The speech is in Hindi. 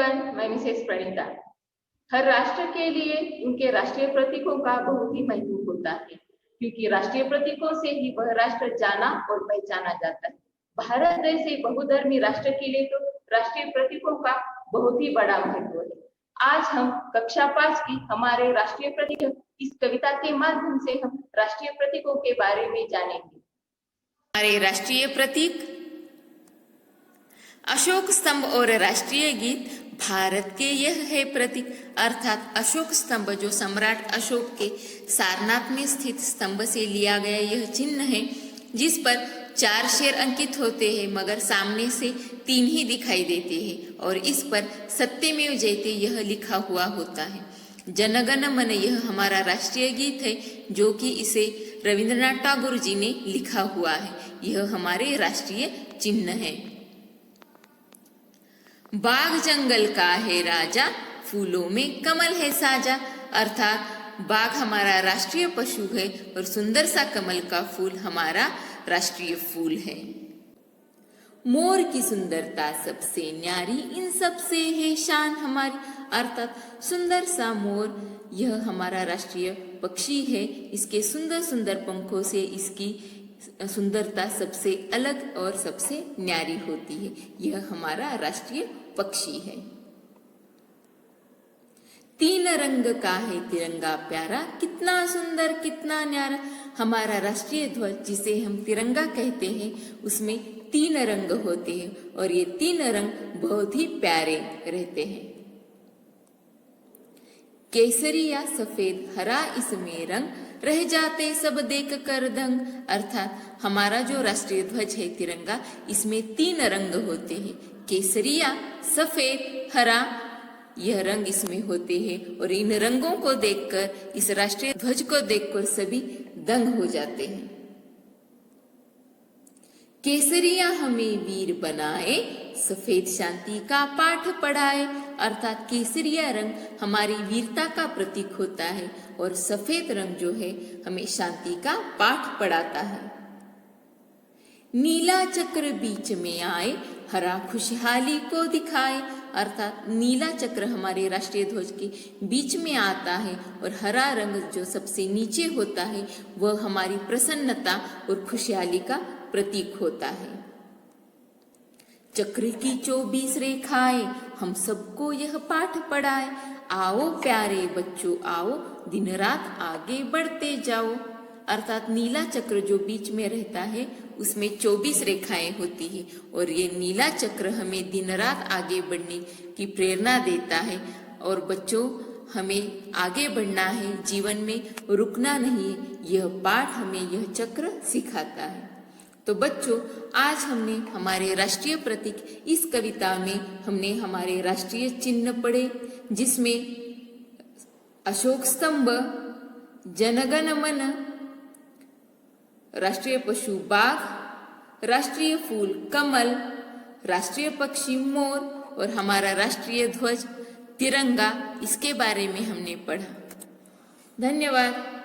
एवरीवन, मैं मिसेस प्रणीता। हर राष्ट्र के लिए उनके राष्ट्रीय प्रतीकों का बहुत ही महत्व होता है, क्योंकि राष्ट्रीय प्रतीकों से ही वह राष्ट्र जाना और पहचाना जाता है। भारत जैसे बहुधर्मी राष्ट्र के लिए तो राष्ट्रीय प्रतीकों का बहुत ही बड़ा महत्व है। आज हम कक्षा 5 की हमारे राष्ट्रीय प्रतीक इस कविता के माध्यम से हम राष्ट्रीय प्रतीकों के बारे में जानेंगे। हमारे राष्ट्रीय प्रतीक अशोक स्तंभ और राष्ट्रीय गीत। भारत के यह है प्रतीक, अर्थात अशोक स्तंभ जो सम्राट अशोक के सारनाथ में स्थित स्तंभ से लिया गया यह चिन्ह है, जिस पर 4 शेर अंकित होते हैं, मगर सामने से 3 ही दिखाई देते हैं और इस पर सत्यमेव जयते यह लिखा हुआ होता है। जनगण मन यह हमारा राष्ट्रीय गीत है, जो कि इसे रविंद्रनाथ टैगोर जी ने लिखा हुआ है। यह हमारे राष्ट्रीय चिन्ह है। बाग जंगल का है राजा, फूलों में कमल है साजा, अर्थात बाघ हमारा राष्ट्रीय पशु है और सुंदर सा कमल का फूल हमारा राष्ट्रीय फूल है। मोर की सुंदरता सबसे न्यारी, इन सबसे है शान हमारी, अर्थात सुंदर सा मोर यह हमारा राष्ट्रीय पक्षी है। इसके सुंदर सुंदर पंखों से इसकी सुंदरता सबसे अलग और सबसे न्यारी होती है। यह हमारा राष्ट्रीय पक्षी है। 3 रंग का है तिरंगा प्यारा, कितना सुंदर कितना न्यारा, हमारा राष्ट्रीय ध्वज जिसे हम तिरंगा कहते हैं उसमें 3 रंग होते हैं और ये 3 रंग बहुत ही प्यारे रहते हैं। केसरिया सफेद हरा इसमें रंग, रह जाते सब देख कर दंग, अर्थात हमारा जो राष्ट्रीय ध्वज है तिरंगा, इसमें 3 रंग होते हैं, केसरिया सफेद हरा, यह रंग इसमें होते हैं और इन रंगों को देखकर, इस राष्ट्रीय ध्वज को देखकर सभी दंग हो जाते हैं। केसरिया हमें वीर बनाए, सफेद शांति का पाठ पढ़ाए, अर्थात केसरिया रंग हमारी वीरता का प्रतीक होता है और सफेद रंग जो है हमें शांति का पाठ पढ़ाता है। नीला चक्र बीच में आए, हरा खुशहाली को दिखाए, अर्थात नीला चक्र हमारे राष्ट्रीय ध्वज के बीच में आता है और हरा रंग जो सबसे नीचे होता है वह हमारी प्रसन्नता और खुशहाली का प्रतीक होता है। चक्र की 24 रेखाएं, हम सबको यह पाठ पढ़ाए, आओ प्यारे बच्चों आओ, दिन रात आगे बढ़ते जाओ, अर्थात नीला चक्र जो बीच में रहता है उसमें 24 रेखाएं होती है और ये नीला चक्र हमें दिन रात आगे बढ़ने की प्रेरणा देता है और बच्चों हमें आगे बढ़ना है, जीवन में रुकना नहीं है, यह पाठ हमें यह चक्र सिखाता है। तो बच्चों आज हमने हमारे राष्ट्रीय प्रतीक इस कविता में हमने हमारे राष्ट्रीय चिन्ह पढ़े, जिसमें अशोक स्तंभ, जनगण मन, राष्ट्रीय पशु बाघ, राष्ट्रीय फूल कमल, राष्ट्रीय पक्षी मोर और हमारा राष्ट्रीय ध्वज तिरंगा, इसके बारे में हमने पढ़ा। धन्यवाद।